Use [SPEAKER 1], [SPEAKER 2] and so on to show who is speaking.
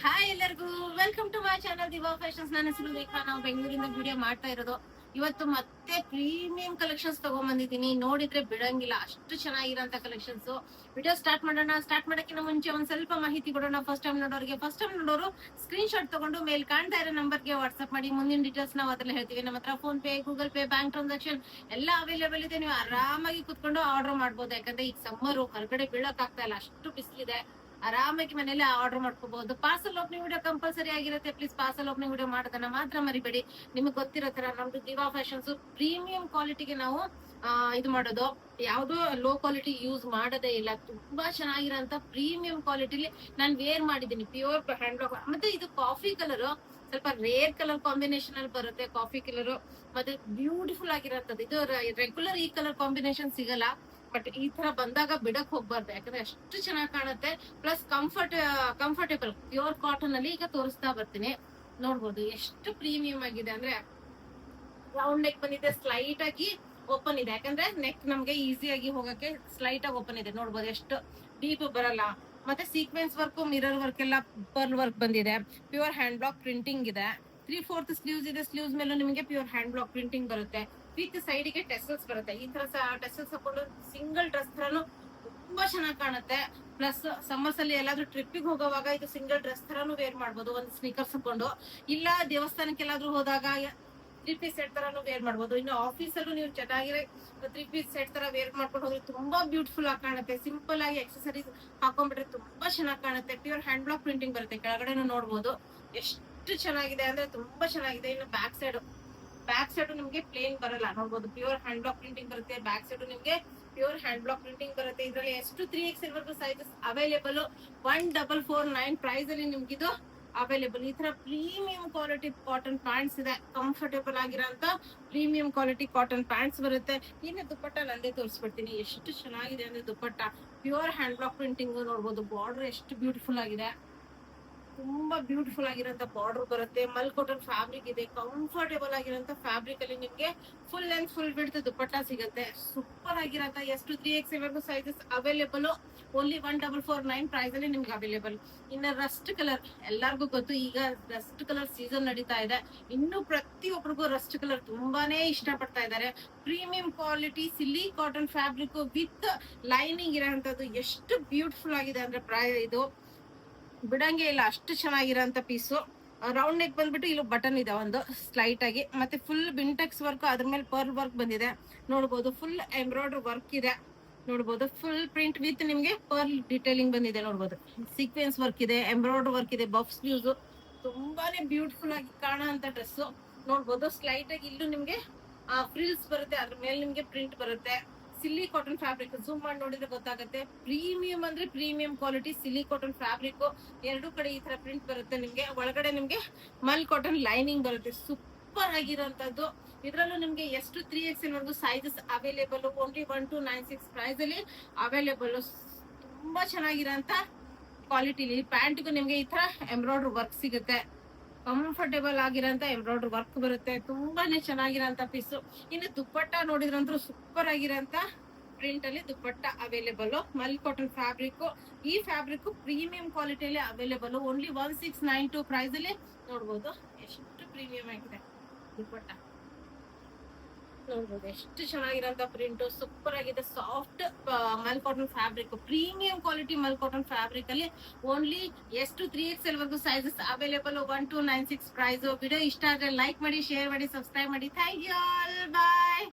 [SPEAKER 1] Hi ಎಲ್ಲರಿಗೂ, welcome to my channel diva fashions. ನನ್ನ ಹೆಸರು ರೇಖಾ. ನಾವು ಬೆಂಗಳೂರಿಂದ ವಿಡಿಯೋ ಮಾಡ್ತಾ ಇರೋದು. ಇವತ್ತು ಮತ್ತೆ ಪ್ರೀಮಿಯಂ ಕಲೆಕ್ಷನ್ಸ್ ತಗೊಂಡ್ಬಂದಿದ್ದೀನಿ. ನೋಡಿದ್ರೆ ಬಿಡಂಗಿಲ್ಲ, ಅಷ್ಟು ಚೆನ್ನಾಗಿರೋಂತ ಕಲೆಕ್ಷನ್ಸ್. ವಿಡಿಯೋ ಸ್ಟಾರ್ಟ್ ಮಾಡೋಣ. ಸ್ಟಾರ್ಟ್ ಮಾಡೋಕ್ಕಿಂತ ಮುಂಚೆ ಒಂದ್ ಸ್ವಲ್ಪ ಮಾಹಿತಿ ಕೊಡೋಣ. ಫಸ್ಟ್ ಟೈಮ್ ನೋಡೋರು ಸ್ಕ್ರೀನ್ ಶಾಟ್ ತಗೊಂಡು ಮೇಲ್ ಕಾಣ್ತಾ ಇರೋ ನಂಬರ್ಗೆ ವಾಟ್ಸ್ಆಪ್ ಮಾಡಿ. ಮುಂದಿನ ಡೀಟೇಲ್ಸ್ ನಾವು ಅದ್ರಲ್ಲಿ ಹೇಳ್ತೀವಿ. ನಮ್ಮ ಹತ್ರ phone pay, Google pay, bank transaction ಎಲ್ಲ ಅವೈಲೇಬಲ್ ಇದೆ. ನೀವು ಆರಾಮಾಗಿ ಕುತ್ಕೊಂಡು ಆರ್ಡರ್ ಮಾಡ್ಬೋದು. ಯಾಕಂದ್ರೆ ಈಗ ಸಮ್ಮರ್, ಹೊರಗಡೆ ಬೀಳಕ್ ಆಗ್ತಾ ಇಲ್ಲ, ಅಷ್ಟು ಬಿಸಿಲಿದೆ. ಆರಾಮಾಗಿ ಮನೇಲಿ ಆರ್ಡರ್ ಮಾಡ್ಕೋಬಹುದು. ಪಾರ್ಸಲ್ ಓಪನಿಂಗ್ ವಿಡಿಯೋ ಕಂಪಲ್ಸರಿ ಆಗಿರುತ್ತೆ. ಪ್ಲೀಸ್ ಪಾರ್ಸಲ್ ಓಪನಿಂಗ್ ವಿಡಿಯೋ ಮಾಡೋದನ್ನ ಮಾತ್ರ ಮರಿಬೇಡಿ. ನಿಮಗೆ ಗೊತ್ತಿರೋ ತರ ನಮ್ದು ದಿವಾ ಫ್ಯಾಷನ್ಸ್ ಪ್ರೀಮಿಯಂ ಕ್ವಾಲಿಟಿಗೆ ನಾವು ಇದು ಮಾಡೋದು. ಯಾವ್ದೋ ಲೋ ಕ್ವಾಲಿಟಿ ಯೂಸ್ ಮಾಡೋದೇ ಇಲ್ಲ. ತುಂಬಾ ಚೆನ್ನಾಗಿರೋಂತ ಪ್ರೀಮಿಯಂ ಕ್ವಾಲಿಟಿಲಿ ನಾನು ವೇರ್ ಮಾಡಿದ್ದೀನಿ. Pure hand block. ಮತ್ತೆ ಇದು ಕಾಫಿ ಕಲರ್, ಸ್ವಲ್ಪ ರೇರ್ ಕಲರ್ ಕಾಂಬಿನೇಷನ್ ಅಲ್ಲಿ ಬರುತ್ತೆ. ಕಾಫಿ ಕಲರ್ ಮತ್ತೆ ಬ್ಯೂಟಿಫುಲ್ ಆಗಿರೋಂಥದ್ದು. ಇದು ರೆಗ್ಯುಲರ್ ಈ ಕಲರ್ ಕಾಂಬಿನೇಷನ್ ಸಿಗಲ್ಲ. ಬಟ್ ಈ ತರ ಬಂದಾಗ ಬಿಡಕ್ ಹೋಗ್ಬಾರ್ದು, ಯಾಕಂದ್ರೆ ಅಷ್ಟು ಚೆನ್ನಾಗಿ ಕಾಣುತ್ತೆ. ಪ್ಲಸ್ ಕಂಫರ್ಟೇಬಲ್ ಪ್ಯೂರ್ ಕಾಟನ್ ಅಲ್ಲಿ ಈಗ ತೋರಿಸ್ತಾ ಬರ್ತೀನಿ. ನೋಡ್ಬೋದು ಎಷ್ಟು ಪ್ರೀಮಿಯಂ ಆಗಿದೆ ಅಂದ್ರೆ. ರೌಂಡ್ ನೆಕ್ ಬಂದಿದೆ, ಸ್ಲೈಟ್ ಆಗಿ ಓಪನ್ ಇದೆ. ಯಾಕಂದ್ರೆ ನೆಕ್ ನಮ್ಗೆ ಈಸಿ ಆಗಿ ಹೋಗಕ್ಕೆ ಸ್ಲೈಟ್ ಆಗಿ ಓಪನ್ ಇದೆ. ನೋಡ್ಬೋದು ಎಷ್ಟು ಡೀಪ್ ಬರಲ್ಲ. ಮತ್ತೆ ಸೀಕ್ವೆನ್ಸ್ ವರ್ಕ್, ಮಿರರ್ ವರ್ಕ್ ಎಲ್ಲ ಪರ್ಲ್ ವರ್ಕ್ ಬಂದಿದೆ. ಪ್ಯೂರ್ ಹ್ಯಾಂಡ್ ಬ್ಲಾಕ್ ಪ್ರಿಂಟಿಂಗ್ ಇದೆ. 3/4 ಸ್ಲೀವ್ಸ್ ಇದೆ. ಸ್ಲೀವ್ಸ್ ಮೇಲೂ ನಿಮಗೆ ಪ್ಯೂರ್ ಹ್ಯಾಂಡ್ ಬ್ಲಾಕ್ ಪ್ರಿಂಟಿಂಗ್ ಬರುತ್ತೆ. ವಿತ್ ಸೈಡ್ ಗೆ ಟೆಸಲ್ಸ್ ಬರುತ್ತೆ. ಈ ತರ ಟೆಸಲ್ಸ್ ಹಾಕೊಂಡು ಸಿಂಗಲ್ ಡ್ರೆಸ್ ತರನು ತುಂಬಾ ಚೆನ್ನಾಗಿ ಕಾಣುತ್ತೆ. ಪ್ಲಸ್ ಸಮ್ಮರ್ಸ್ ಅಲ್ಲಿ ಎಲ್ಲಾದ್ರೂ ಟ್ರಿಪ್ಪಿಗೆ ಹೋಗೋವಾಗ ಇದು ಸಿಂಗಲ್ ಡ್ರೆಸ್ ತರಾನು ವೇರ್ ಮಾಡ್ಬೋದು. ಒಂದು ಸ್ನೀಕರ್ಸ್ ಹಾಕೊಂಡು, ಇಲ್ಲ ದೇವಸ್ಥಾನಕ್ಕೆ ಎಲ್ಲಾದ್ರೂ ಹೋದಾಗ 3 ಪೀಸ್ ಸೆಟ್ ತರಾನು ವೇರ್ ಮಾಡ್ಬೋದು. ಇನ್ನು ಆಫೀಸ್ ಅಲ್ಲೂ ನೀವು ಚೆನ್ನಾಗಿರೋ 3 ಪೀಸ್ ಸೆಟ್ ತರ ವೇರ್ ಮಾಡ್ಕೊಂಡು ಹೋದ್ರೆ ತುಂಬಾ ಬ್ಯೂಟಿಫುಲ್ ಆಗಿ ಕಾಣುತ್ತೆ. ಸಿಂಪಲ್ ಆಗಿ ಎಕ್ಸೆಸರೀಸ್ ಹಾಕೊಂಡ್ಬಿಟ್ರೆ ತುಂಬಾ ಚೆನ್ನಾಗಿ ಕಾಣುತ್ತೆ. ಪ್ಯೂರ್ ಹ್ಯಾಂಡ್ ಬ್ಲಾಕ್ ಪ್ರಿಂಟಿಂಗ್ ಬರುತ್ತೆ. ಕೆಳಗಡೆನೂ ನೋಡ್ಬೋದು ಎಷ್ಟು ಚೆನ್ನಾಗಿದೆ ಅಂದ್ರೆ ತುಂಬಾ ಚೆನ್ನಾಗಿದೆ. ಇನ್ನು ಬ್ಯಾಕ್ ಸೈಡ್ ನಿಮ್ಗೆ ಪ್ಲೇನ್ ಬರಲ್ಲ. ನೋಡ್ಬೋದು ಪ್ಯೂರ್ ಹ್ಯಾಂಡ್ ಬ್ಲಾಕ್ ಪ್ರಿಂಟಿಂಗ್ ಬರುತ್ತೆ. ಬ್ಯಾಕ್ ಸೈಡ್ ನಿಮ್ಗೆ ಪ್ಯೂರ್ ಹ್ಯಾಂಡ್ ಬ್ಲಾಕ್ ಪ್ರಿಂಟಿಂಗ್ ಬರುತ್ತೆ. ಇದರಲ್ಲಿ ಎಷ್ಟು 3XL ವರ್ಗು ಸೈಜಸ್ ಅವೈಲೇಬಲ್. 1449 ಪ್ರೈಸ್ ಅಲ್ಲಿ ನಿಮ್ಗಿದು ಅವೈಲೇಬಲ್. ಈ ತರ ಪ್ರೀಮಿಯಂ ಕ್ವಾಲಿಟಿ ಕಾಟನ್ ಪ್ಯಾಂಟ್ಸ್ ಇದೆ. ಕಂಫರ್ಟೇಬಲ್ ಆಗಿರೋಂತ ಪ್ರೀಮಿಯಂ ಕ್ವಾಲಿಟಿ ಕಾಟನ್ ಪ್ಯಾಂಟ್ಸ್ ಬರುತ್ತೆ. ಇನ್ನು ದುಪ್ಪಟ್ಟ ನಂದೇ ತೋರಿಸ್ಬಿಡ್ತೀನಿ. ಎಷ್ಟು ಚೆನ್ನಾಗಿದೆ ಅಂದ್ರೆ dupatta pure hand block printing. ನೋಡ್ಬೋದು ಬಾರ್ಡರ್ ಎಷ್ಟು ಬ್ಯೂಟಿಫುಲ್ ಆಗಿದೆ. ತುಂಬಾ ಬ್ಯೂಟಿಫುಲ್ ಆಗಿರೋಂತ ಬಾರ್ಡರ್ ಬರುತ್ತೆ. ಮಲ್ ಕಾಟನ್ ಫ್ಯಾಬ್ರಿಕ್ ಇದೆ. ಕಂಫರ್ಟೇಬಲ್ ಆಗಿರೋಂತ ಫ್ಯಾಬ್ರಿಕ್ ಅಲ್ಲಿ ನಿಮ್ಗೆ ಫುಲ್ ಅಂಡ್ ಫುಲ್ ಬಿಡ್ತು ದುಪ್ಪಟ್ಟ ಸಿಗುತ್ತೆ. ಸೂಪರ್ ಆಗಿರೋಂತ ಎಷ್ಟು 3XL ವರ್ಗು ಸೈಜಸ್ ಅವೈಲೇಬಲ್. ಓನ್ಲಿ 1449 ಪ್ರೈಸ್ ಅಲ್ಲಿ ನಿಮ್ಗೆ ಅವೈಲೇಬಲ್. ಇನ್ನ ರಸ್ಟ್ ಕಲರ್ ಎಲ್ಲಾರ್ಗು ಗೊತ್ತು, ಈಗ ರಸ್ಟ್ ಕಲರ್ ಸೀಸನ್ ನಡೀತಾ ಇದೆ. ಇನ್ನು ಪ್ರತಿಯೊಬ್ಬರಿಗೂ ರಸ್ಟ್ ಕಲರ್ ತುಂಬಾನೇ ಇಷ್ಟ ಪಡ್ತಾ ಇದ್ದಾರೆ. Premium quality silly cotton fabric with lining ಇರೋಂಥದ್ದು ಎಷ್ಟು ಬ್ಯೂಟಿಫುಲ್ ಆಗಿದೆ ಅಂದ್ರೆ ಇದು ಬಿಡಂಗೆ ಇಲ್ಲ, ಅಷ್ಟು ಚೆನ್ನಾಗಿರೋಂತ ಪೀಸು. ರೌಂಡ್ ನೆಕ್ ಬಂದ್ಬಿಟ್ಟು ಇಲ್ಲಿ ಬಟನ್ ಇದೆ ಒಂದು ಸ್ಲೈಟ್ ಆಗಿ. ಮತ್ತೆ ಫುಲ್ ಬಿಂಟೆಕ್ಸ್ ವರ್ಕ್, ಅದ್ರ ಮೇಲೆ ಪರ್ಲ್ ವರ್ಕ್ ಬಂದಿದೆ. ನೋಡ್ಬೋದು ಫುಲ್ ಎಂಬ್ರಾಯ್ಡರಿ ವರ್ಕ್ ಇದೆ. ನೋಡ್ಬೋದು ಫುಲ್ ಪ್ರಿಂಟ್ ವಿತ್ ನಿಮ್ಗೆ ಪರ್ಲ್ ಡಿಟೇಲಿಂಗ್ ಬಂದಿದೆ. ನೋಡ್ಬೋದು ಸೀಕ್ವೆನ್ಸ್ ವರ್ಕ್ ಇದೆ, ಎಂಬ್ರಾಯ್ಡರಿ ವರ್ಕ್ ಇದೆ. ಬಫ್ ಸ್ಲೀವ್ಸ್ ತುಂಬಾನೇ ಬ್ಯೂಟಿಫುಲ್ ಆಗಿ ಕಾಣೋ ಅಂತ ಡ್ರೆಸ್. ನೋಡ್ಬೋದು ಸ್ಲೈಟ್ ಆಗಿ ಇಲ್ಲೂ ನಿಮ್ಗೆ ಫ್ರಿಲ್ಸ್ ಬರುತ್ತೆ. ಅದ್ರ ಮೇಲೆ ನಿಮ್ಗೆ ಪ್ರಿಂಟ್ ಬರುತ್ತೆ. ಸಿಲ್ಲಿ ಕಾಟನ್ ಫ್ಯಾಬ್ರಿಕ್ ಜೂಮ್ ಮಾಡಿ ನೋಡಿದ್ರೆ ಗೊತ್ತಾಗುತ್ತೆ. ಪ್ರೀಮಿಯಂ ಅಂದ್ರೆ premium quality silly cotton fabric. ಎರಡು ಕಡೆ ಈ ತರ ಪ್ರಿಂಟ್ ಬರುತ್ತೆ ನಿಮ್ಗೆ. ಒಳಗಡೆ ನಿಮ್ಗೆ ಮಲ್ ಕಾಟನ್ ಲೈನಿಂಗ್ ಬರುತ್ತೆ. ಸೂಪರ್ ಆಗಿರೋಂಥದ್ದು. ಇದ್ರಲ್ಲೂ ನಿಮ್ಗೆ ಎಷ್ಟು 3XL ವರ್ಗು ಸೈಜಸ್ ಅವೈಲೇಬಲ್. ಓನ್ಲಿ 1296 ಪ್ರೈಸ್ ಅಲ್ಲಿ ಅವೈಲೇಬಲ್. ತುಂಬಾ ಚೆನ್ನಾಗಿರೋಂತ ಕ್ವಾಲಿಟಿಲಿ ಪ್ಯಾಂಟ್ಗೂ ನಿಮ್ಗೆ ಈ ತರ ಎಂಬ್ರಾಯ್ಡರಿ ವರ್ಕ್ ಸಿಗುತ್ತೆ. ಕಂಫರ್ಟೇಬಲ್ ಆಗಿರೋಂತ ಎಂಬ್ರಾಯ್ಡರಿ ವರ್ಕ್ ಬರುತ್ತೆ. ತುಂಬಾನೇ ಚೆನ್ನಾಗಿರೋಂತ ಪೀಸು. ಇನ್ನು ದುಪ್ಪಟ್ಟ ನೋಡಿದ್ರಂದ್ರೂ ಸೂಪರ್ ಆಗಿರೋಂತ ಪ್ರಿಂಟ್ ಅಲ್ಲಿ dupatta available. Mul cotton fabric. ಈ ಫ್ಯಾಬ್ರಿಕ್ ಪ್ರೀಮಿಯಂ ಕ್ವಾಲಿಟಿಯಲ್ಲಿ ಅವೈಲೇಬಲ್. ಓನ್ಲಿ 1692 ಪ್ರೈಸ್ ಅಲ್ಲಿ ನೋಡ್ಬೋದು ಎಷ್ಟು ಪ್ರೀಮಿಯಂ ಆಗಿದೆ ದುಪ್ಪಟ್ಟ. ನೋಡ್ಬೋದು ಎಷ್ಟು ಚೆನ್ನಾಗಿರೋಂತ ಪ್ರಿಂಟ್. ಸೂಪರ್ ಆಗಿದೆ. Soft mul cotton fabric, premium quality mul cotton fabric ಅಲ್ಲಿ ಓನ್ಲಿ ಎಷ್ಟು 3XL ವರ್ಗು ಸೈಜಸ್ ಅವೈಲೇಬಲ್. 1296 ಪ್ರೈಸ್. ವಿಡಿಯೋ ಇಷ್ಟ ಆದ್ರೆ ಲೈಕ್ ಮಾಡಿ, ಶೇರ್ ಮಾಡಿ, ಸಬ್ಸ್ಕ್ರೈಬ್ ಮಾಡಿ. Thank you all. ಬಾಯ್.